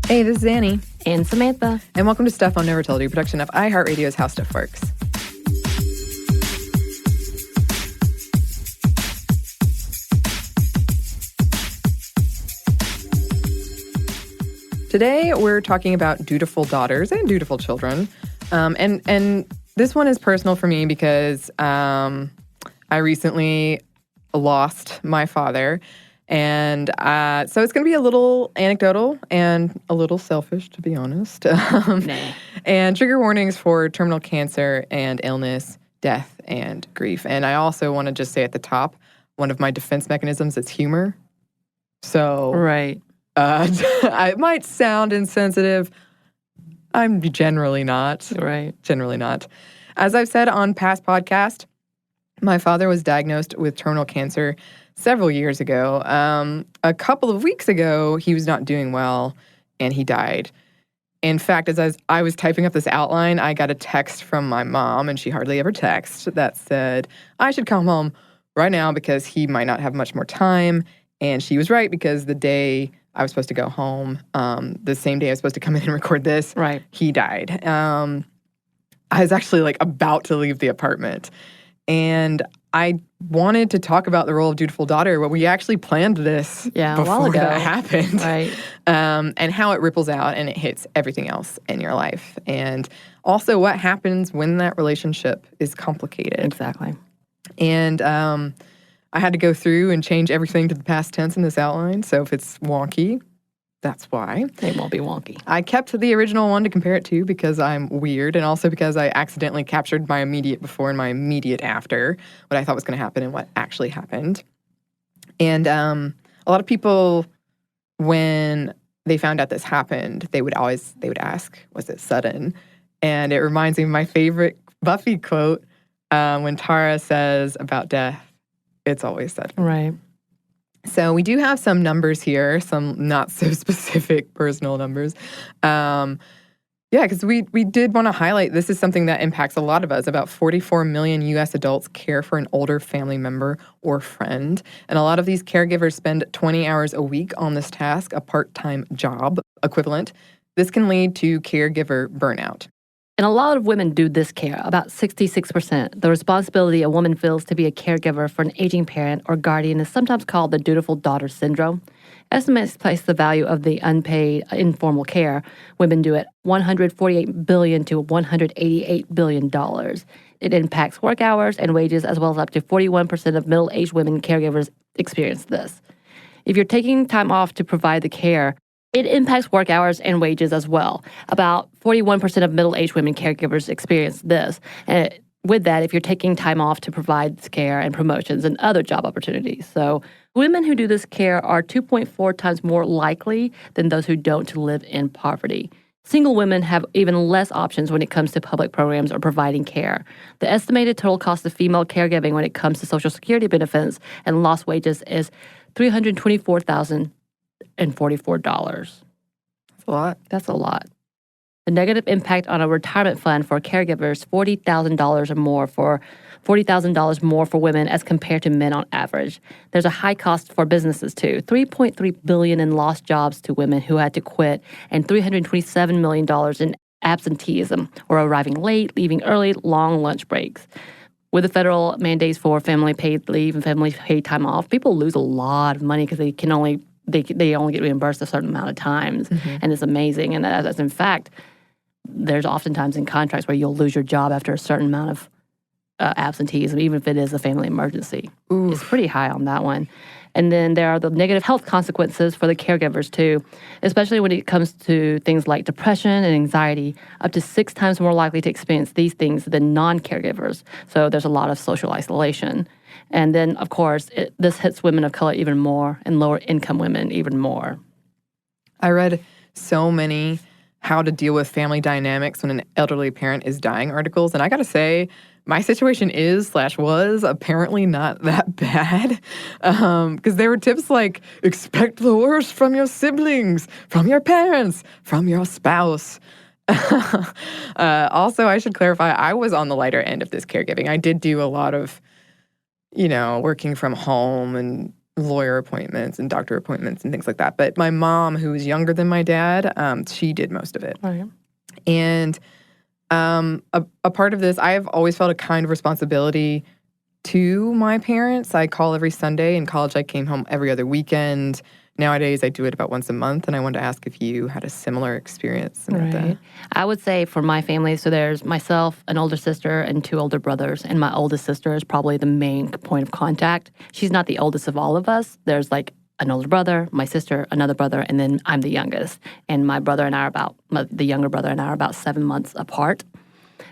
Hey, this is Anney and Samantha. And welcome to Stuff I'll Never Told You, production of iHeartRadio's How Stuff Works. Today, we're talking about dutiful daughters and dutiful children. And this one is personal for me because I recently lost my father. And so it's going to be a little anecdotal and a little selfish, to be honest. And trigger warnings for terminal cancer and illness, death, and grief. And I also want to just say at the top, one of my defense mechanisms is humor. So right. I might sound insensitive. I'm generally not. Right. Generally not. As I've said on past podcasts, my father was diagnosed with terminal cancer several years ago. A couple of weeks ago, he was not doing well, and he died. In fact, as I was typing up this outline, I got a text from my mom, and she hardly ever texts, that said, I should come home right now because he might not have much more time. And she was right, because the day I was supposed to go home, the same day I was supposed to come in and record this, right, he died. I was actually about to leave the apartment. And I wanted to talk about the role of dutiful daughter, but we actually planned this before that happened. Right. And how it ripples out and it hits everything else in your life. And also what happens when that relationship is complicated. Exactly. And I had to go through and change everything to the past tense in this outline. So if it's wonky, that's why. It won't be wonky. I kept the original one to compare it to because I'm weird, and also because I accidentally captured my immediate before and my immediate after, what I thought was going to happen and what actually happened. And a lot of people, when they found out this happened, they would ask, was it sudden? And it reminds me of my favorite Buffy quote when Tara says about death, it's always sudden. Right. So we do have some numbers here, some not so specific personal numbers. Because we did want to highlight this is something that impacts a lot of us. About 44 million U.S. adults care for an older family member or friend. And a lot of these caregivers spend 20 hours a week on this task, a part-time job equivalent. This can lead to caregiver burnout. And a lot of women do this care, about 66%. The responsibility a woman feels to be a caregiver for an aging parent or guardian is sometimes called the dutiful daughter syndrome. Estimates place the value of the unpaid informal care women do at $148 billion to $188 billion. It impacts work hours and wages, as well as up to 41% of middle-aged women caregivers experience this. If you're taking time off to provide the care, it impacts work hours and wages as well. About 41% of middle-aged women caregivers experience this. And with that, if you're taking time off to provide care and promotions and other job opportunities. So women who do this care are 2.4 times more likely than those who don't to live in poverty. Single women have even less options when it comes to public programs or providing care. The estimated total cost of female caregiving when it comes to Social Security benefits and lost wages is $324,044. That's a lot. That's a lot. The negative impact on a retirement fund for caregivers, $40,000 more for women as compared to men on average. There's a high cost for businesses too. $3.3 billion in lost jobs to women who had to quit, and $327 million in absenteeism or arriving late, leaving early, long lunch breaks. With the federal mandates for family paid leave and family paid time off, people lose a lot of money because they only get reimbursed a certain amount of times, and it's amazing. And as in fact, there's oftentimes in contracts where you'll lose your job after a certain amount of absenteeism, even if it is a family emergency. Oof. It's pretty high on that one. And then there are the negative health consequences for the caregivers too, especially when it comes to things like depression and anxiety, up to 6 times more likely to experience these things than non-caregivers. So there's a lot of social isolation. And then, of course, this hits women of color even more and lower-income women even more. I read so many how to deal with family dynamics when an elderly parent is dying articles, and I gotta say, my situation was apparently not that bad, because there were tips like, expect the worst from your siblings, from your parents, from your spouse. Also, I should clarify, I was on the lighter end of this caregiving. I did do a lot of, working from home and lawyer appointments and doctor appointments and things like that. But my mom, who was younger than my dad, she did most of it. Right. And a part of this, I've always felt a kind of responsibility to my parents. I call every Sunday. In college, I came home every other weekend. Nowadays, I do it about once a month, and I wanted to ask if you had a similar experience, Samantha. Right. I would say for my family, so there's myself, an older sister, and 2 older brothers, and my oldest sister is probably the main point of contact. She's not the oldest of all of us. There's like an older brother, my sister, another brother, and then I'm the youngest. And my brother and I are the younger brother and I are about 7 months apart,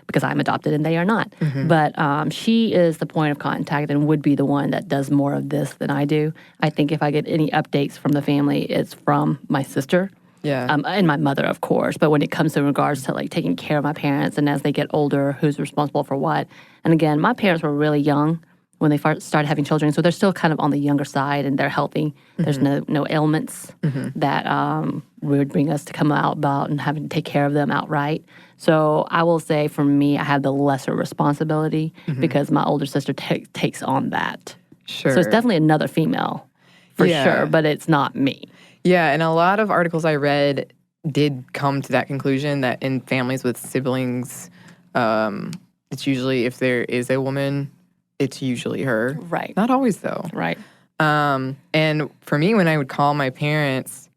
because I'm adopted and they are not. But she is the point of contact and would be the one that does more of this than I do. I think if I get any updates from the family, it's from my sister. Yeah. And my mother, of course. But when it comes to regards to like taking care of my parents and as they get older, who's responsible for what. And again, my parents were really young when they first started having children, so they're still kind of on the younger side and they're healthy. There's no ailments that would bring us to come out about and having to take care of them outright. So I will say for me, I have the lesser responsibility because my older sister takes on that. Sure. So it's definitely another female for sure, but it's not me. Yeah, and a lot of articles I read did come to that conclusion that in families with siblings, it's usually, if there is a woman, it's usually her. Right. Not always, though. Right. And for me, when I would call my parents,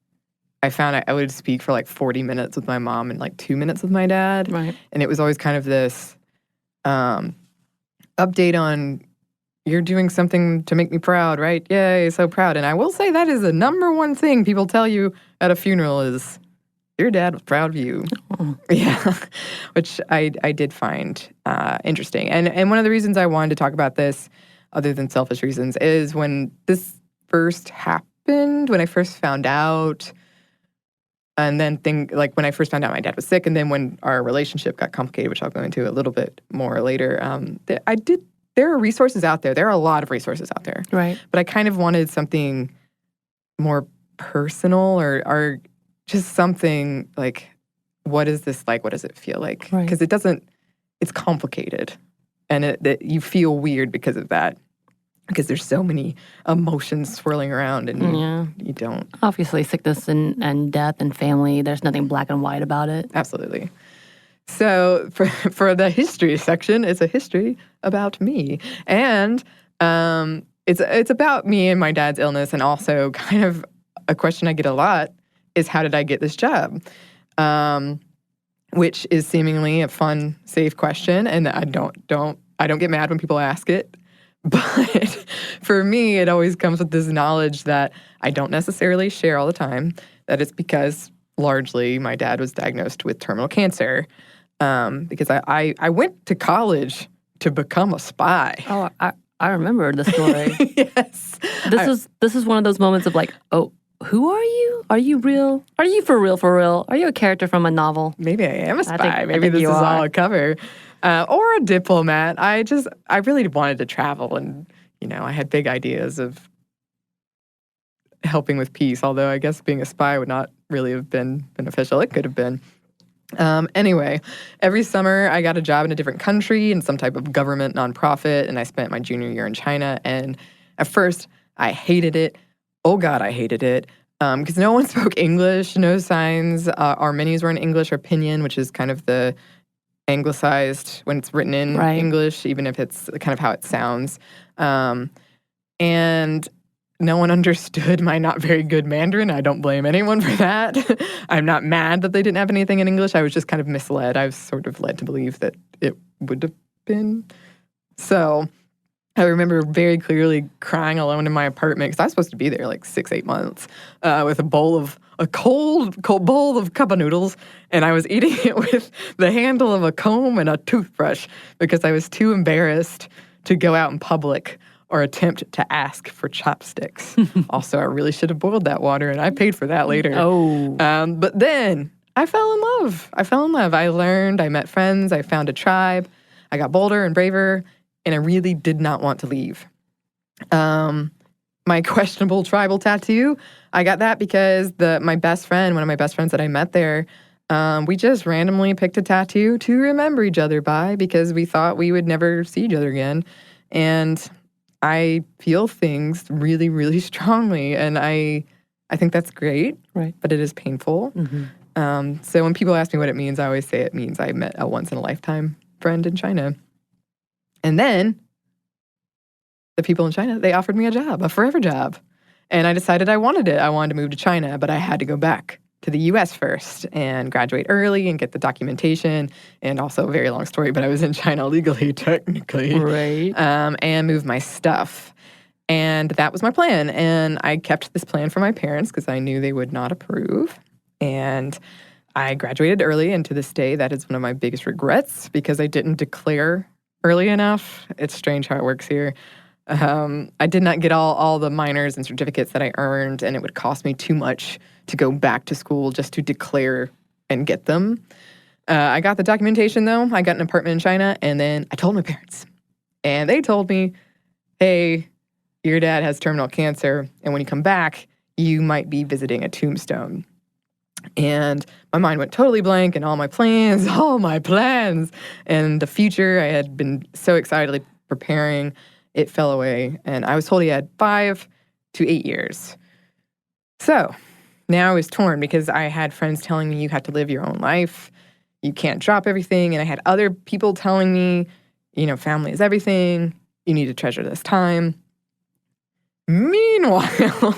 I found I would speak for like 40 minutes with my mom and like 2 minutes with my dad. Right. And it was always kind of this update on, you're doing something to make me proud, right? Yay, so proud. And I will say that is the number one thing people tell you at a funeral is, your dad was proud of you. Oh. Yeah, which I did find interesting. And one of the reasons I wanted to talk about this, other than selfish reasons, is when this first happened, when I first found out, and then when I first found out my dad was sick, and then when our relationship got complicated, which I'll go into a little bit more later, there are resources out there. There are a lot of resources out there. Right. But I kind of wanted something more personal or just something like, what is this like? What does it feel like? Because it's complicated. And you feel weird because of that. Because there's so many emotions swirling around and you don't. Obviously, sickness and death and family, there's nothing black and white about it. Absolutely. So for the history section, it's a history about me. And it's about me and my dad's illness, and also kind of a question I get a lot is, how did I get this job? Which is seemingly a fun, safe question, and I don't get mad when people ask it. But for me, it always comes with this knowledge that I don't necessarily share all the time, that it's because largely my dad was diagnosed with terminal cancer. Because I went to college to become a spy. Oh, I remember the story. Yes. This is one of those moments of like, oh, who are you? Are you real? Are you for real, for real? Are you a character from a novel? Maybe I am a spy. Maybe this is all a cover. Or a diplomat. I really wanted to travel, and, I had big ideas of helping with peace, although I guess being a spy would not really have been beneficial. It could have been. Anyway, every summer I got a job in a different country in some type of government nonprofit, and I spent my junior year in China. And at first, I hated it. Oh God, I hated it. Because no one spoke English, no signs. Our menus were in English or pinyin, which is kind of the anglicized when it's written in English, even if it's kind of how it sounds. And no one understood my not very good Mandarin. I don't blame anyone for that. I'm not mad that they didn't have anything in English. I was just kind of misled. I was sort of led to believe that it would have been. So I remember very clearly crying alone in my apartment, because I was supposed to be there like 6-8 months, with a cold bowl of cup of noodles, and I was eating it with the handle of a comb and a toothbrush because I was too embarrassed to go out in public or attempt to ask for chopsticks. Also, I really should have boiled that water, and I paid for that later. Oh. But then I fell in love. I learned, I met friends, I found a tribe, I got bolder and braver, and I really did not want to leave. My questionable tribal tattoo, I got that because one of my best friends that I met there, we just randomly picked a tattoo to remember each other by, because we thought we would never see each other again. And I feel things really, really strongly, and I think that's great, Right. but it is painful. So when people ask me what it means, I always say it means I met a once-in-a-lifetime friend in China. And then the people in China, they offered me a job, a forever job. And I decided I wanted it. I wanted to move to China, but I had to go back to the US first and graduate early and get the documentation. And also, a very long story, but I was in China legally, technically. Right. And move my stuff. And that was my plan. And I kept this plan for my parents because I knew they would not approve. And I graduated early. And to this day, that is one of my biggest regrets because I didn't declare early enough. It's strange how it works here. I did not get all the minors and certificates that I earned, and it would cost me too much to go back to school just to declare and get them. I got the documentation, though. I got an apartment in China, and then I told my parents. And they told me, hey, your dad has terminal cancer, and when you come back, you might be visiting a tombstone. And my mind went totally blank, and all my plans, and the future I had been so excitedly preparing, it fell away. And I was told he had 5 to 8 years. So now I was torn because I had friends telling me you have to live your own life. You can't drop everything. And I had other people telling me, family is everything. You need to treasure this time. Meanwhile,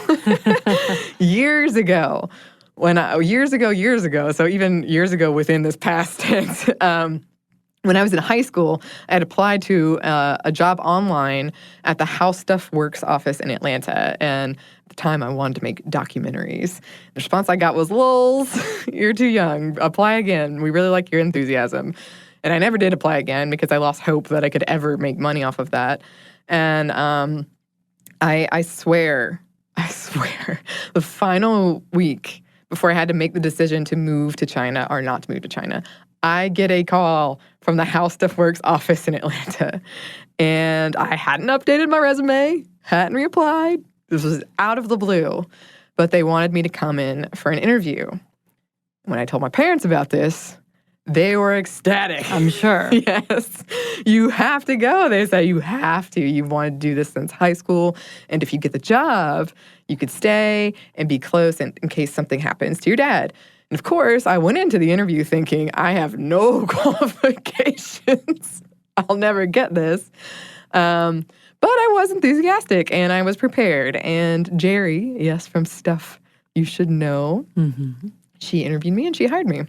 years ago, so even years ago within this past tense, when I was in high school, I had applied to a job online at the How Stuff Works office in Atlanta. And at the time, I wanted to make documentaries. The response I got was, "Lols, you're too young. Apply again. We really like your enthusiasm." And I never did apply again because I lost hope that I could ever make money off of that. And I swear, the final week before I had to make the decision to move to China or not to move to China, I get a call from the How Stuff Works office in Atlanta. And I hadn't updated my resume, hadn't reapplied. This was out of the blue. But they wanted me to come in for an interview. When I told my parents about this, they were ecstatic. I'm sure. Yes. You have to go. They said, you have to. You've wanted to do this since high school. And if you get the job, you could stay and be close in case something happens to your dad. And of course, I went into the interview thinking, I have no qualifications. I'll never get this. But I was enthusiastic and I was prepared. And Jerry, yes, from Stuff You Should Know, she interviewed me and she hired me.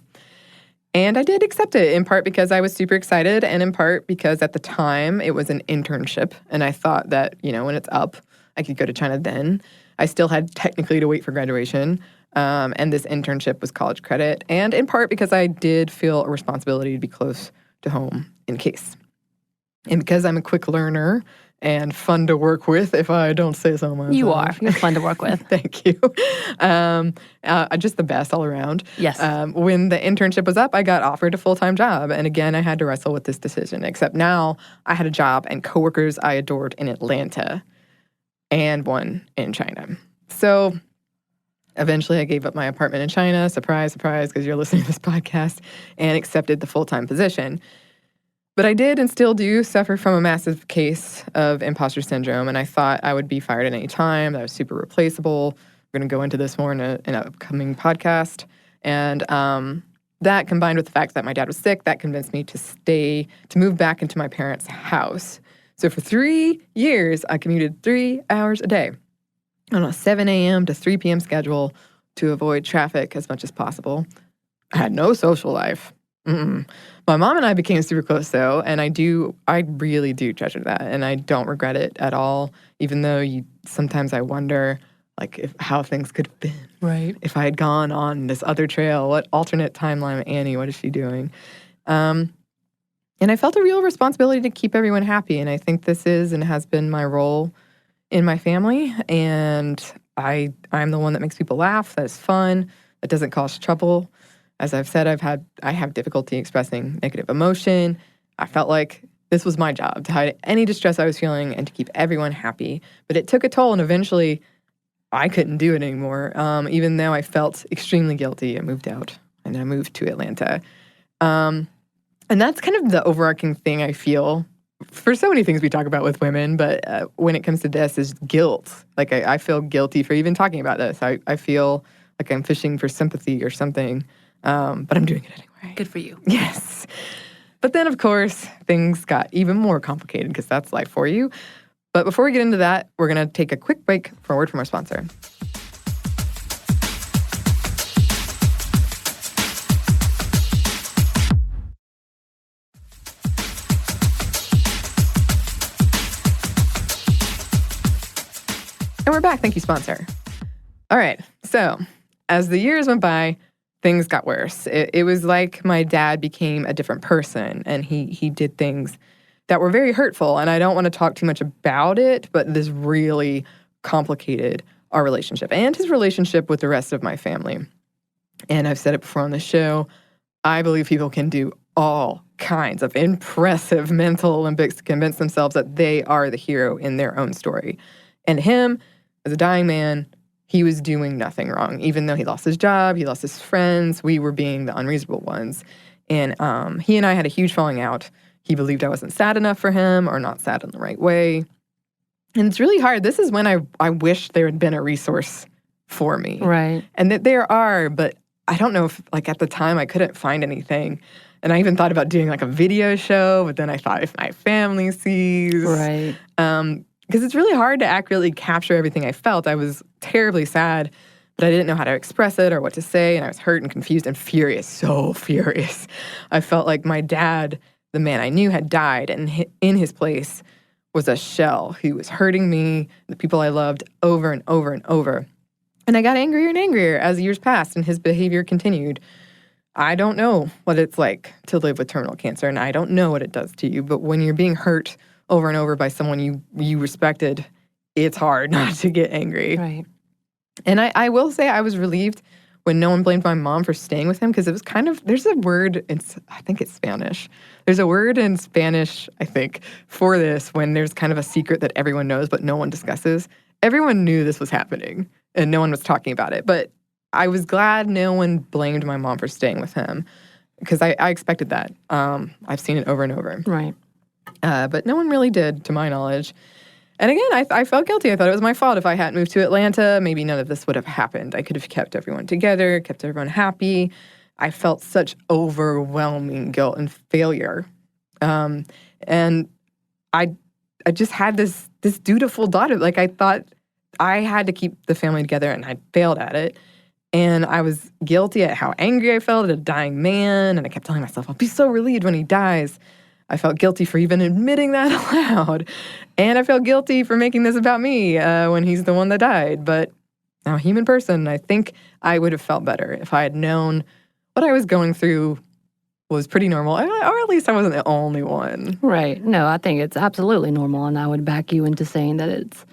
And I did accept it, in part because I was super excited and in part because at the time it was an internship. And I thought that, when it's up, I could go to China then. I still had technically to wait for graduation. And this internship was college credit. And in part because I did feel a responsibility to be close to home in case. And because I'm a quick learner and fun to work with, if I don't say so myself. You are. You're fun to work with. Thank you. Just the best all around. Yes. When the internship was up, I got offered a full-time job. And again, I had to wrestle with this decision. Except now I had a job and coworkers I adored in Atlanta and one in China. So eventually I gave up my apartment in China. Surprise, surprise, because you're listening to this podcast. And accepted the full-time position. But I did and still do suffer from a massive case of imposter syndrome, and I thought I would be fired at any time, that I was super replaceable. We're going to go into this more in an upcoming podcast. And that combined with the fact that my dad was sick, that convinced me to move back into my parents' house. So for 3 years, I commuted 3 hours a day on a 7 a.m. to 3 p.m. schedule to avoid traffic as much as possible. I had no social life. My mom and I became super close, though, and I really do treasure that, and I don't regret it at all, even though sometimes I wonder, how things could have been. Right. If I had gone on this other trail, what alternate timeline, Annie, what is she doing? And I felt a real responsibility to keep everyone happy, and I think this is and has been my role in my family, and I'm the one that makes people laugh, that's fun, that doesn't cause trouble. As I've said, I have difficulty expressing negative emotion. I felt like this was my job, to hide any distress I was feeling and to keep everyone happy. But it took a toll, and eventually I couldn't do it anymore. Even though I felt extremely guilty, I moved out, and I moved to Atlanta. And that's kind of the overarching thing I feel for so many things we talk about with women, but when it comes to this is guilt. Like I feel guilty for even talking about this. I feel like I'm fishing for sympathy or something, but I'm doing it anyway. Good for you. Yes. But then, of course, things got even more complicated because that's life for you. But before we get into that, we're going to take a quick break for a word from our sponsor. And we're back. Thank you, sponsor. All right. So as the years went by, things got worse. It was like my dad became a different person, and he did things that were very hurtful. And I don't want to talk too much about it, but this really complicated our relationship and his relationship with the rest of my family. And I've said it before on the show, I believe people can do all kinds of impressive mental Olympics to convince themselves that they are the hero in their own story. And him, as a dying man, he was doing nothing wrong. Even though he lost his job, he lost his friends, we were being the unreasonable ones. And he and I had a huge falling out. He believed I wasn't sad enough for him or not sad in the right way. And it's really hard. This is when I wish there had been a resource for me. Right. And that there are, but I don't know if, like, at the time I couldn't find anything. And I even thought about doing, like, a video show, but then I thought if my family sees. Right. Because it's really hard to accurately capture everything I felt. I was terribly sad, but I didn't know how to express it or what to say, and I was hurt and confused and furious, so furious. I felt like my dad, the man I knew, had died, and in his place was a shell who was hurting me, the people I loved, over and over and over. And I got angrier and angrier as the years passed, and his behavior continued. I don't know what it's like to live with terminal cancer, and I don't know what it does to you, but when you're being hurt over and over by someone you respected, it's hard not to get angry. Right. And I will say I was relieved when no one blamed my mom for staying with him, because it was kind of, there's a word, I think it's Spanish. There's a word in Spanish, I think, for this when there's kind of a secret that everyone knows but no one discusses. Everyone knew this was happening and no one was talking about it. But I was glad no one blamed my mom for staying with him, because I expected that. I've seen it over and over. Right. But no one really did, to my knowledge. And again, I felt guilty. I thought it was my fault. If I hadn't moved to Atlanta, maybe none of this would have happened. I could have kept everyone together, kept everyone happy. I felt such overwhelming guilt and failure. And I just had this dutiful daughter. Like, I thought I had to keep the family together, and I failed at it. And I was guilty at how angry I felt at a dying man. And I kept telling myself, I'll be so relieved when he dies. I felt guilty for even admitting that aloud. And I felt guilty for making this about me when he's the one that died. But I'm a human person. I think I would have felt better if I had known what I was going through was pretty normal, or at least I wasn't the only one. Right. No, I think it's absolutely normal, and I would back you into saying that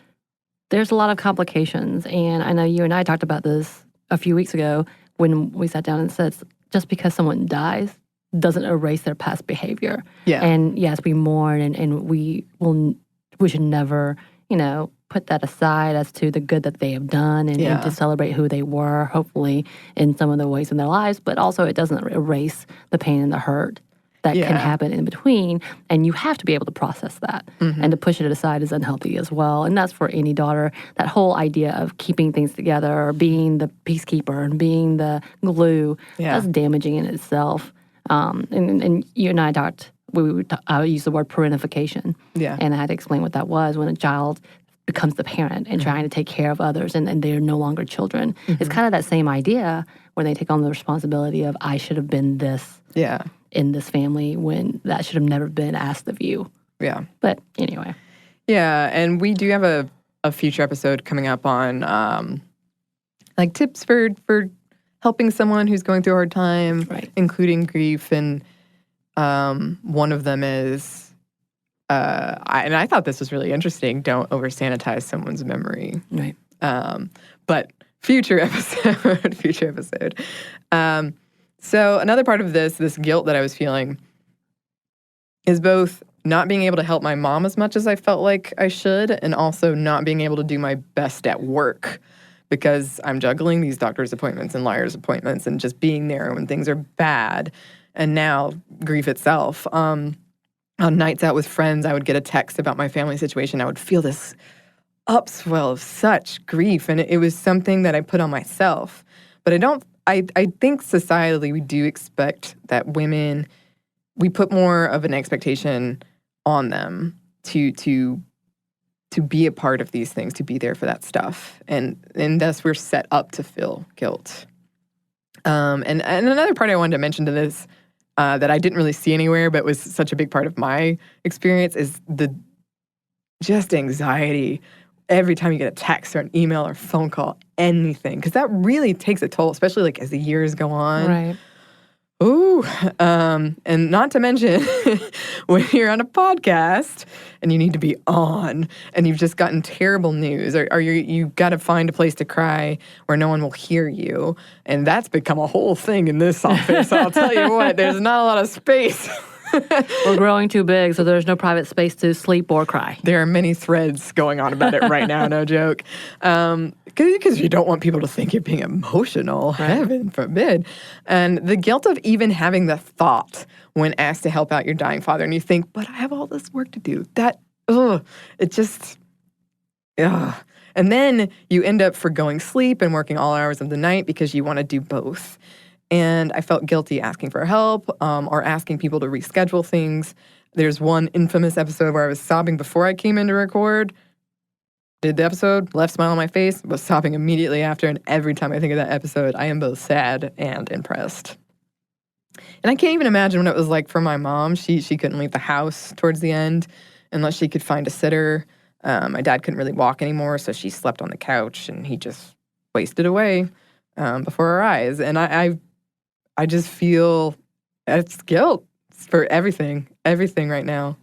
there's a lot of complications. And I know you and I talked about this a few weeks ago when we sat down and said, just because someone dies doesn't erase their past behavior. Yeah. And yes, we mourn, and we should never, put that aside as to the good that they have done and to celebrate who they were, hopefully, in some of the ways in their lives. But also, it doesn't erase the pain and the hurt that can happen in between. And you have to be able to process that. Mm-hmm. And to push it aside is unhealthy as well. And that's for any daughter. That whole idea of keeping things together or being the peacekeeper and being the glue, that's damaging in itself. And you and I talked, I used the word parentification. Yeah. And I had to explain what that was when a child becomes the parent and trying to take care of others and they're no longer children. Mm-hmm. It's kind of that same idea when they take on the responsibility of, I should have been this in this family when that should have never been asked of you. Yeah. But anyway. Yeah, and we do have a future episode coming up on like tips for helping someone who's going through a hard time, including grief. And one of them is, I thought this was really interesting, don't over-sanitize someone's memory. Right. But future episode. So another part of this guilt that I was feeling is both not being able to help my mom as much as I felt like I should, and also not being able to do my best at work, because I'm juggling these doctor's appointments and lawyer's appointments and just being there when things are bad, and now grief itself. on nights out with friends, I would get a text about my family situation. I would feel this upswell of such grief, and it was something that I put on myself. But I think societally we do expect that women, we put more of an expectation on them to be a part of these things, to be there for that stuff. And thus we're set up to feel guilt. And another part I wanted to mention to this that I didn't really see anywhere, but was such a big part of my experience is the just anxiety every time you get a text or an email or phone call, anything. Because that really takes a toll, especially like as the years go on. Right. Ooh, and not to mention when you're on a podcast and you need to be on and you've just gotten terrible news or you've got to find a place to cry where no one will hear you. And that's become a whole thing in this office. I'll tell you what, there's not a lot of space. We're growing too big, so there's no private space to sleep or cry. There are many threads going on about it right now, no joke. Because you don't want people to think you're being emotional, right. Heaven forbid. And the guilt of even having the thought when asked to help out your dying father, and you think, but I have all this work to do. It just, ugh. And then you end up forgoing sleep and working all hours of the night because you want to do both. And I felt guilty asking for help or asking people to reschedule things. There's one infamous episode where I was sobbing before I came in to record. Did the episode, left smile on my face, was sobbing immediately after. And every time I think of that episode, I am both sad and impressed. And I can't even imagine what it was like for my mom. She couldn't leave the house towards the end unless she could find a sitter. My dad couldn't really walk anymore, so she slept on the couch, and he just wasted away before our eyes. And I just feel it's guilt for everything right now.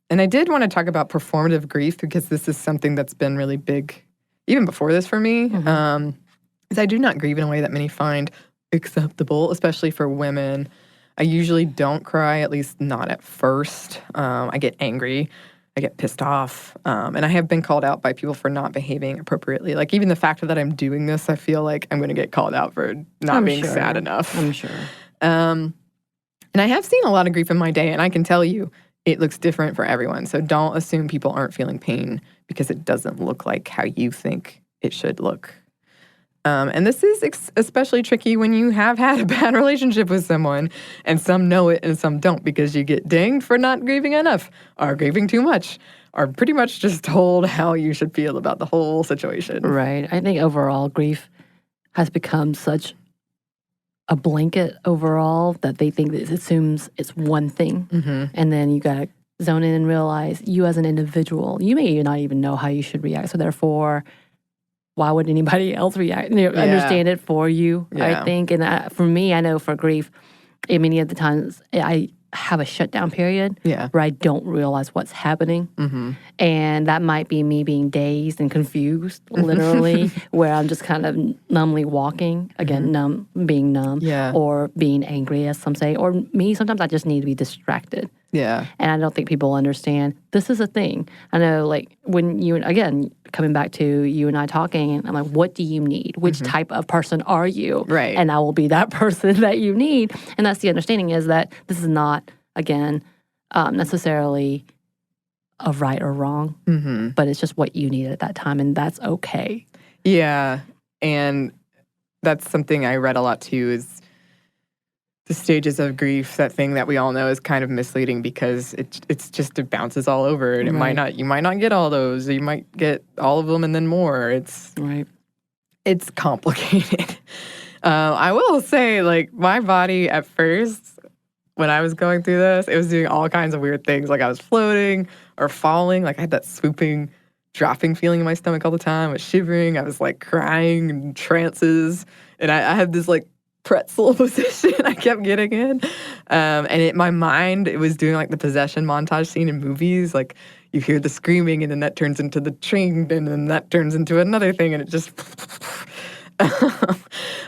And I did want to talk about performative grief because this is something that's been really big even before this for me. Mm-hmm. Is I do not grieve in a way that many find acceptable, especially for women. I usually don't cry, at least not at first. I get angry. I get pissed off. And I have been called out by people for not behaving appropriately. Like, even the fact that I'm doing this, I feel like I'm going to get called out for not being sad enough. I'm sure. And I have seen a lot of grief in my day, and I can tell you it looks different for everyone. So don't assume people aren't feeling pain because it doesn't look like how you think it should look. And this is especially tricky when you have had a bad relationship with someone, and some know it and some don't because you get dinged for not grieving enough or grieving too much or pretty much just told how you should feel about the whole situation. Right. I think overall grief has become such a blanket overall that they think that it assumes it's one thing. Mm-hmm. And then you got to zone in and realize you as an individual, you may not even know how you should react. So therefore, why would anybody else react? Understand it for you, I think. And for me, I know for grief, many of the times I have a shutdown period where I don't realize what's happening. Mm-hmm. And that might be me being dazed and confused, literally, where I'm just kind of numbly walking. Again, being numb. Or being angry, as some say. Or me, sometimes I just need to be distracted. Yeah. And I don't think people understand this is a thing. I know, like, when you, again, coming back to you and I talking, and I'm like, what do you need? Which type of person are you? Right. And I will be that person that you need. And that's the understanding, is that this is not, again, necessarily a right or wrong, but it's just what you need at that time, and that's okay. Yeah. And that's something I read a lot too, is the stages of grief. That thing that we all know is kind of misleading because it bounces all over, and you might not get all those. You might get all of them and then more. It's complicated. I will say, like, my body at first, when I was going through this, it was doing all kinds of weird things. Like, I was floating or falling. Like, I had that swooping, dropping feeling in my stomach all the time. I was shivering. I was, like, crying in trances. And I had this, like, pretzel position I kept getting in. And my mind, it was doing, like, the possession montage scene in movies. Like, you hear the screaming, and then that turns into the train, and then that turns into another thing, and it just...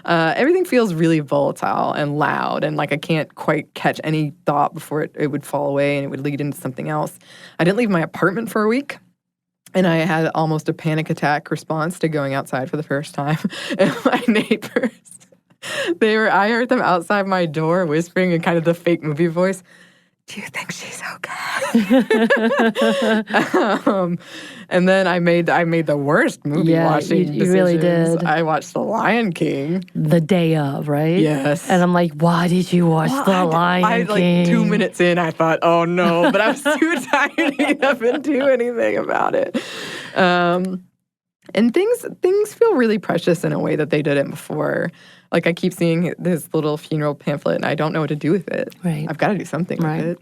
everything feels really volatile and loud, and like I can't quite catch any thought before it would fall away, and it would lead into something else. I didn't leave my apartment for a week, and I had almost a panic attack response to going outside for the first time. And my neighbors I heard them outside my door whispering in kind of the fake movie voice. Do you think she's okay? And then I made the worst movie watching decisions. You really did. I watched The Lion King. The day of, right? Yes. And I'm like, why did you watch The Lion King? Like 2 minutes in, I thought, oh no, but I was too tired to get up and do anything about it. And things feel really precious in a way that they didn't before. Like I keep seeing this little funeral pamphlet, and I don't know what to do with it. Right. I've got to do something with it.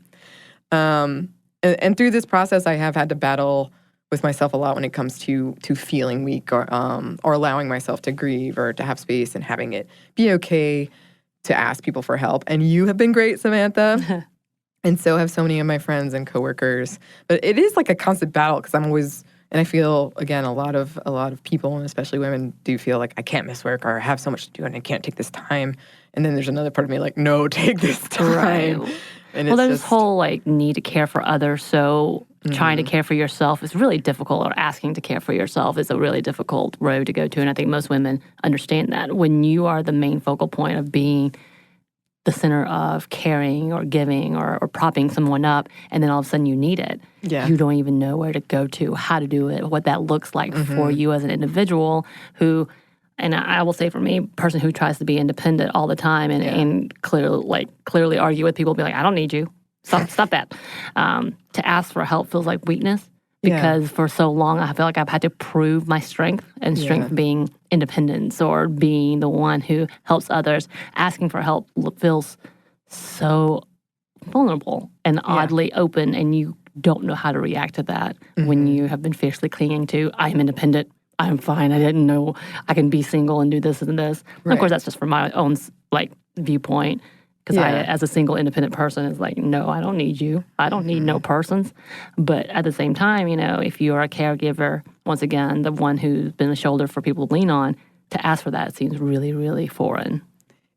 And through this process, I have had to battle with myself a lot when it comes to feeling weak or allowing myself to grieve or to have space and having it be okay to ask people for help. And you have been great, Samantha. And so have so many of my friends and coworkers. But it is like a constant battle because I'm always, and I feel, again, a lot of people, and especially women, do feel like I can't miss work or I have so much to do and I can't take this time. And then there's another part of me like, no, take this time. Right. And well, there's this whole like need to care for others. So Mm-hmm. trying to care for yourself is really difficult, or asking to care for yourself is a really difficult road to go to. And I think most women understand that. When you are the main focal point of being the center of caring or giving or propping someone up, and then all of a sudden you need it, you don't even know where to go to, how to do it, what that looks like for you as an individual who, and I will say for me, person who tries to be independent all the time and clearly argue with people, be like, I don't need you. Stop that. To ask for help feels like weakness because for so long I feel like I've had to prove my strength, and strength being independence or being the one who helps others. Asking for help feels so vulnerable and oddly open, and you don't know how to react to that when you have been fiercely clinging to, I am independent, I'm fine, I didn't know I can be single and do this and this. Right. Of course, that's just from my own viewpoint. Because I, as a single independent person, is like, no, I don't need you. I don't need no persons. But at the same time, if you're a caregiver, once again, the one who's been a shoulder for people to lean on, to ask for that seems really, really foreign.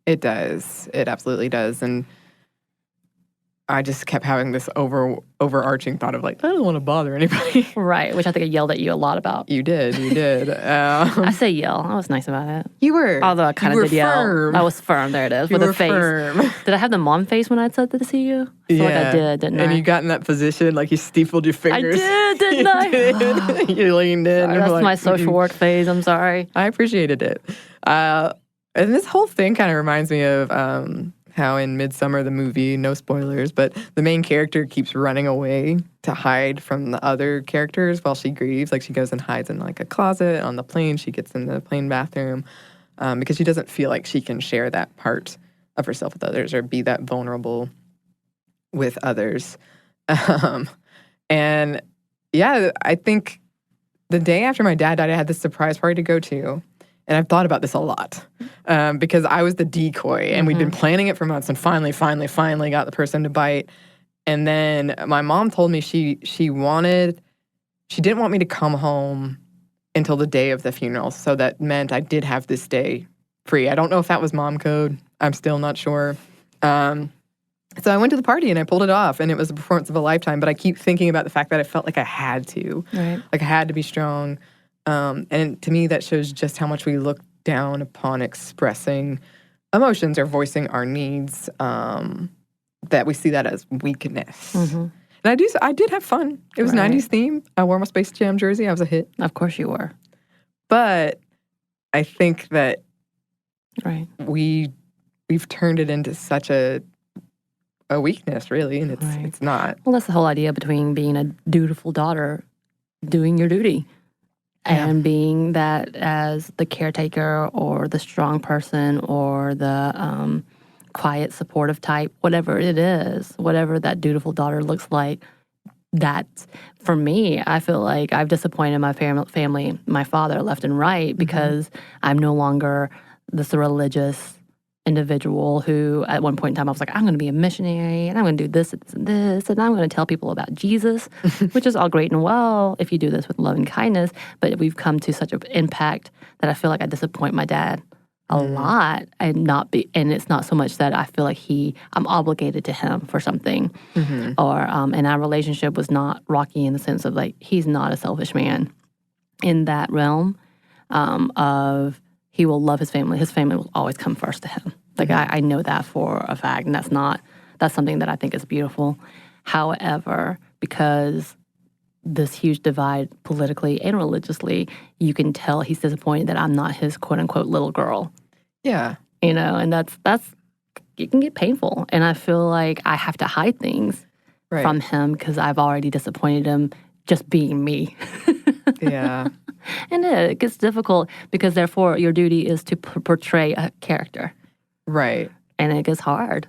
It does. It absolutely does. And I just kept having this overarching thought of like, I don't want to bother anybody. Right, which I think I yelled at you a lot about. You did. I say yell. I was nice about it. You were. Although I kind of did firm. yell. I was firm. There it is. With a face. Firm. Did I have the mom face when I said that to see you? I feel like I did, didn't I? And you got in that position, like you steepled your fingers. I did, didn't I? Did. You leaned in. Sorry, that's my social work phase. I'm sorry. I appreciated it. And this whole thing kind of reminds me of how in Midsummer, the movie, no spoilers, but the main character keeps running away to hide from the other characters while she grieves. Like she goes and hides in like a closet on the plane. She gets in the plane bathroom because she doesn't feel like she can share that part of herself with others or be that vulnerable with others. And yeah, I think the day after my dad died, I had this surprise party to go to. And I've thought about this a lot because I was the decoy, and we'd been planning it for months, and finally got the person to bite. And then my mom told me she didn't want me to come home until the day of the funeral, so that meant I did have this day free. I don't know if that was mom code. I'm still not sure. So I went to the party and I pulled it off, and it was a performance of a lifetime. But I keep thinking about the fact that I felt like I had to, like I had to be strong. And to me, that shows just how much we look down upon expressing emotions or voicing our needs, that we see that as weakness. And I did have fun. It was 90s theme. I wore my Space Jam jersey. I was a hit. Of course you were. But I think that we've turned it into such a weakness, really, and it's not. Well, that's the whole idea between being a dutiful daughter, doing your duty, and being that as the caretaker or the strong person or the quiet, supportive type, whatever it is, whatever that dutiful daughter looks like. That's, for me, I feel like I've disappointed my family, my father, left and right, because I'm no longer this religious individual who, at one point in time, I was like, I'm going to be a missionary, and I'm going to do this and this, and I'm going to tell people about Jesus, which is all great and well if you do this with love and kindness, but we've come to such an impact that I feel like I disappoint my dad a lot, and it's not so much that I feel like I'm obligated to him for something, or and our relationship was not rocky in the sense of like, he's not a selfish man in that realm of he will love his family. His family will always come first to him. Like, I know that for a fact, and that's something that I think is beautiful. However, because this huge divide politically and religiously, you can tell he's disappointed that I'm not his quote-unquote little girl. Yeah. And that's it can get painful. And I feel like I have to hide things from him because I've already disappointed him just being me. Yeah. And it gets difficult because, therefore, your duty is to portray a character. Right. And it gets hard.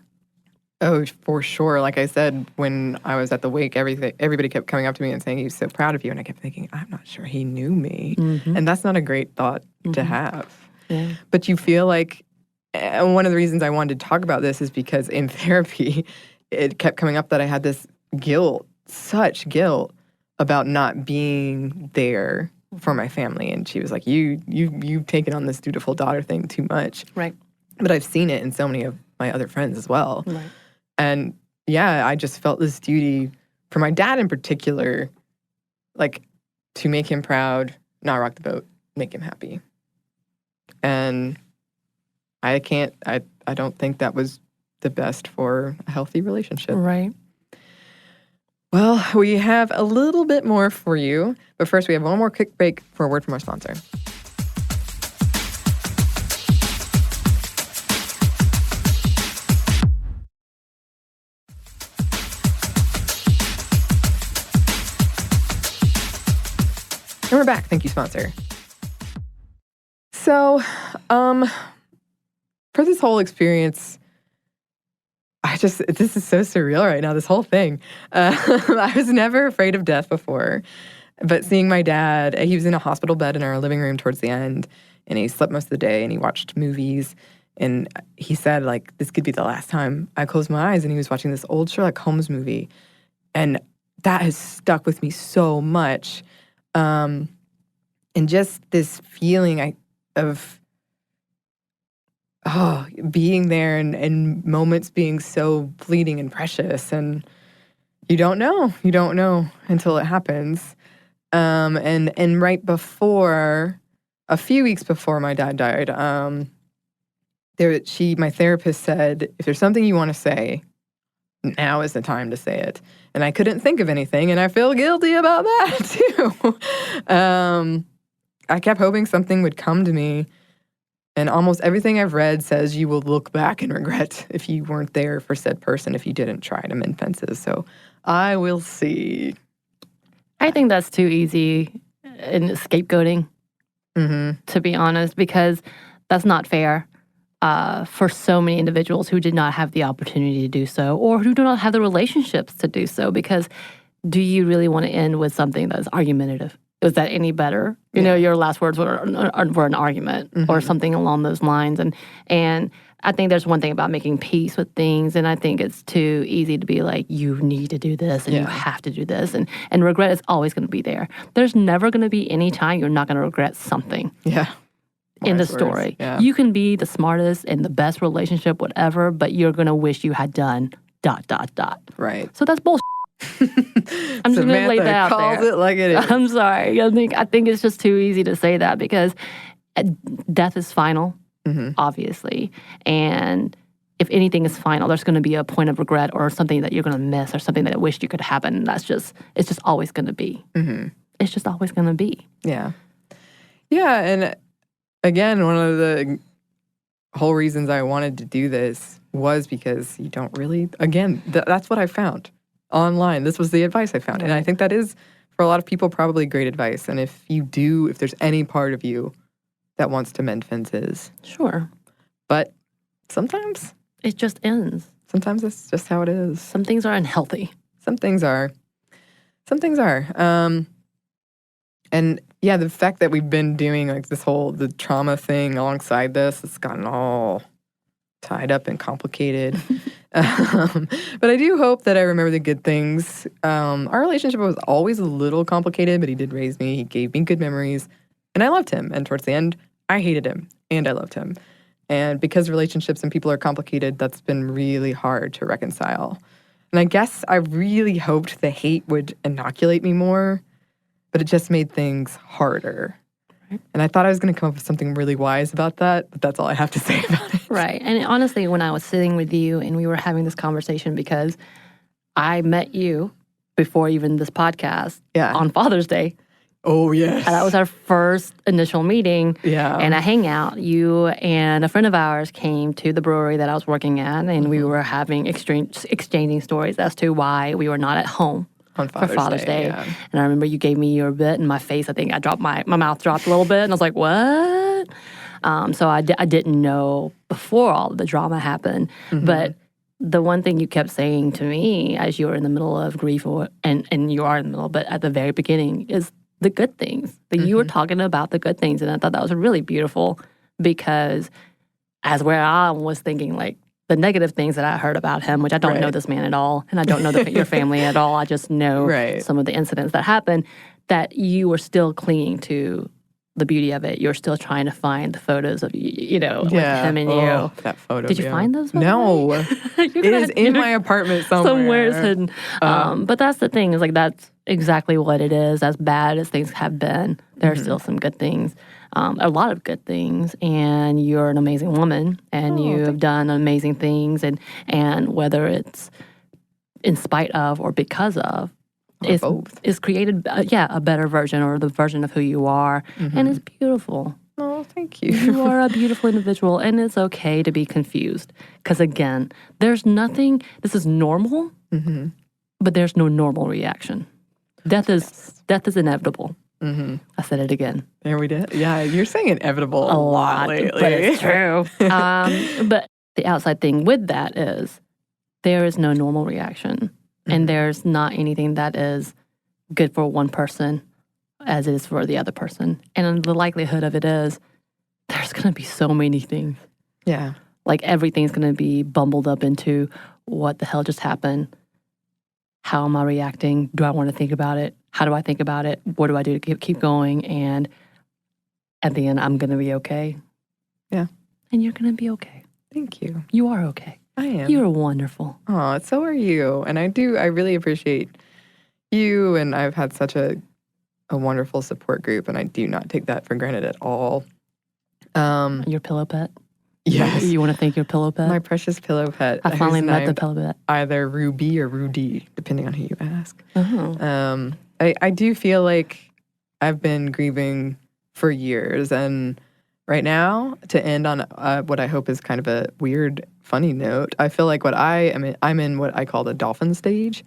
Oh, for sure. Like I said, when I was at the wake, everybody kept coming up to me and saying, he's so proud of you. And I kept thinking, I'm not sure he knew me. And that's not a great thought to have. Yeah. But you feel like, and one of the reasons I wanted to talk about this is because in therapy, it kept coming up that I had this guilt, such guilt, about not being there for my family. And she was like, you've taken on this dutiful daughter thing too much. Right. But I've seen it in so many of my other friends as well. Right. And yeah, I just felt this duty for my dad in particular, like to make him proud, not rock the boat, make him happy. And I don't think that was the best for a healthy relationship. Right. Well, we have a little bit more for you, but first we have one more quick break for a word from our sponsor. And we're back. Thank you, sponsor. So, for this whole experience, this is so surreal right now, this whole thing. I was never afraid of death before, but seeing my dad, he was in a hospital bed in our living room towards the end, and he slept most of the day, and he watched movies, and he said, like, this could be the last time I close my eyes, and he was watching this old Sherlock Holmes movie, and that has stuck with me so much. And just this feeling of being there and moments being so fleeting and precious, and you don't know until it happens. And right before, a few weeks before my dad died, my therapist said, if there's something you want to say, now is the time to say it. And I couldn't think of anything, and I feel guilty about that too. I kept hoping something would come to me, and almost everything I've read says you will look back and regret if you weren't there for said person, if you didn't try to mend fences. So I will see. I think that's too easy in scapegoating, to be honest, because that's not fair for so many individuals who did not have the opportunity to do so, or who do not have the relationships to do so. Because do you really want to end with something that's argumentative? Is that any better? You know, your last words were an argument or something along those lines. And I think there's one thing about making peace with things, and I think it's too easy to be like, you need to do this and you have to do this. And regret is always going to be there. There's never going to be any time you're not going to regret something. Yeah. In the story. Yeah. You can be the smartest and the best relationship, whatever, but you're going to wish you had done ... Right. So that's bullshit. I'm just going to lay that out there. Calls it like it is. I'm sorry. I think it's just too easy to say that because death is final, obviously. And if anything is final, there's going to be a point of regret or something that you're going to miss or something that I wished you could happen. And it's just always going to be. It's just always going to be. Yeah. Yeah. And again, one of the whole reasons I wanted to do this was because you don't really, again, that's what I found online. This was the advice I found. And I think that is, for a lot of people, probably great advice. And if there's any part of you that wants to mend fences. Sure. But sometimes it just ends. Sometimes that's just how it is. Some things are unhealthy. Some things are. And yeah, the fact that we've been doing like the trauma thing alongside this, it's gotten all tied up and complicated. But I do hope that I remember the good things. Our relationship was always a little complicated, but he did raise me. He gave me good memories, and I loved him. And towards the end, I hated him, and I loved him. And because relationships and people are complicated, that's been really hard to reconcile. And I guess I really hoped the hate would inoculate me more, but it just made things harder. Right. And I thought I was going to come up with something really wise about that, but that's all I have to say about it. Right. And honestly, when I was sitting with you and we were having this conversation, because I met you before even this podcast on Father's Day. Oh, yes. And that was our first initial meeting. Yeah. And a hangout. You and a friend of ours came to the brewery that I was working at, and we were having exchanging stories as to why we were not at home on for Father's Day. Yeah. And I remember you gave me your bit, and my face, I think I dropped my mouth dropped a little bit, and I was like, what? So I didn't know before all the drama happened. But the one thing you kept saying to me as you were in the middle of grief, and you are in the middle, but at the very beginning, is the good things. That you were talking about the good things. And I thought that was really beautiful, because as where I was thinking, like, the negative things that I heard about him, which I don't know this man at all, and I don't know your family at all. I just know some of the incidents that happened, that you were still clinging to the beauty of it. You're still trying to find the photos of, with him and you. That photo. Did you find those? No. It is in my apartment somewhere. Somewhere it's hidden. But that's the thing, is like, that's exactly what it is. As bad as things have been, there are still some good things. A lot of good things, and you're an amazing woman, and you have done amazing things, and whether it's in spite of or because of, is created, a better version, or the version of who you are, and it's beautiful. Oh, thank you. You are a beautiful individual, and it's okay to be confused, because again, there's nothing. This is normal, but there's no normal reaction. Death is inevitable. I said it again. There we did. Yeah, you're saying inevitable a lot lately. But it's true. But the outside thing with that is there is no normal reaction, and there's not anything that is good for one person as it is for the other person. And the likelihood of it is there's going to be so many things. Yeah. Like, everything's going to be bumbled up into what the hell just happened. How am I reacting? Do I want to think about it? How do I think about it? What do I do to keep going? And at the end, I'm going to be okay. Yeah. And you're going to be okay. Thank you. You are okay. I am. You're wonderful. Oh, so are you. And I really appreciate you, and I've had such a wonderful support group, and I do not take that for granted at all. Your pillow pet? Yes. You want to thank your pillow pet? My precious pillow pet. I finally met the pillow pet. Either Ruby or Rudy, depending on who you ask. Oh. I do feel like I've been grieving for years, and right now, to end on what I hope is kind of a weird, funny note, I feel like I'm in what I call the dolphin stage,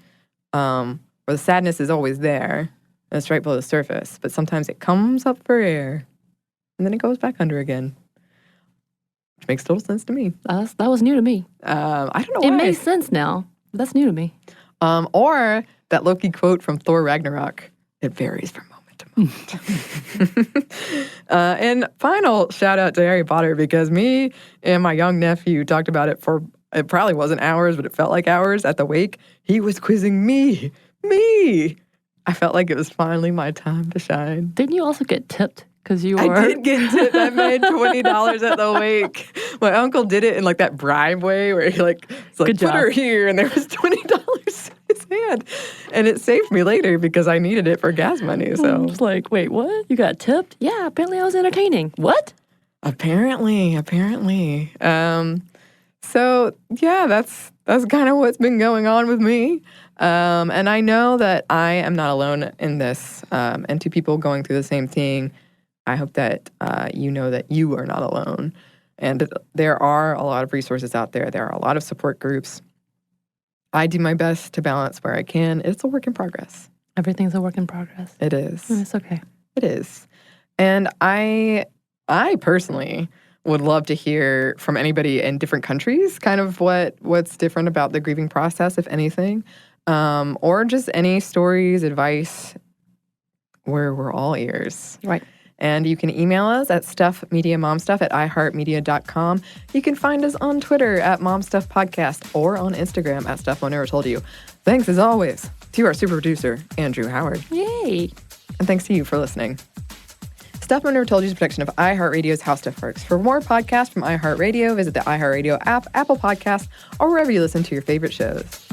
where the sadness is always there, and it's right below the surface, but sometimes it comes up for air, and then it goes back under again. Which makes total sense to me. That was new to me. I don't know why. It makes sense now. But that's new to me. Or that Loki quote from Thor Ragnarok. It varies from moment to moment. And final shout out to Harry Potter, because me and my young nephew talked about it it probably wasn't hours, but it felt like hours at the wake. He was quizzing me. I felt like it was finally my time to shine. Didn't you also get tipped? Because you were... I did get tipped. I made $20 at the wake. My uncle did it in like that bribe way where he put her here, and there was $20 in his hand. And it saved me later because I needed it for gas money. So I was like, wait, what? You got tipped? Yeah, apparently I was entertaining. What? Apparently. So yeah, that's kind of what's been going on with me. And I know that I am not alone in this. And to people going through the same thing, I hope that you know that you are not alone. And there are a lot of resources out there. There are a lot of support groups. I do my best to balance where I can. It's a work in progress. Everything's a work in progress. It is. It's okay. It is. And I personally would love to hear from anybody in different countries, kind of what's different about the grieving process, if anything, or just any stories, advice. We're all ears. Right. And you can email us at stuffmediamomstuff@iheartmedia.com. You can find us on Twitter at momstuffpodcast or on Instagram at Stuff Mom Never Told You. Thanks, as always, to our super producer, Andrew Howard. Yay. And thanks to you for listening. Stuff Mom Never Told You is a production of iHeartRadio's How Stuff Works. For more podcasts from iHeartRadio, visit the iHeartRadio app, Apple Podcasts, or wherever you listen to your favorite shows.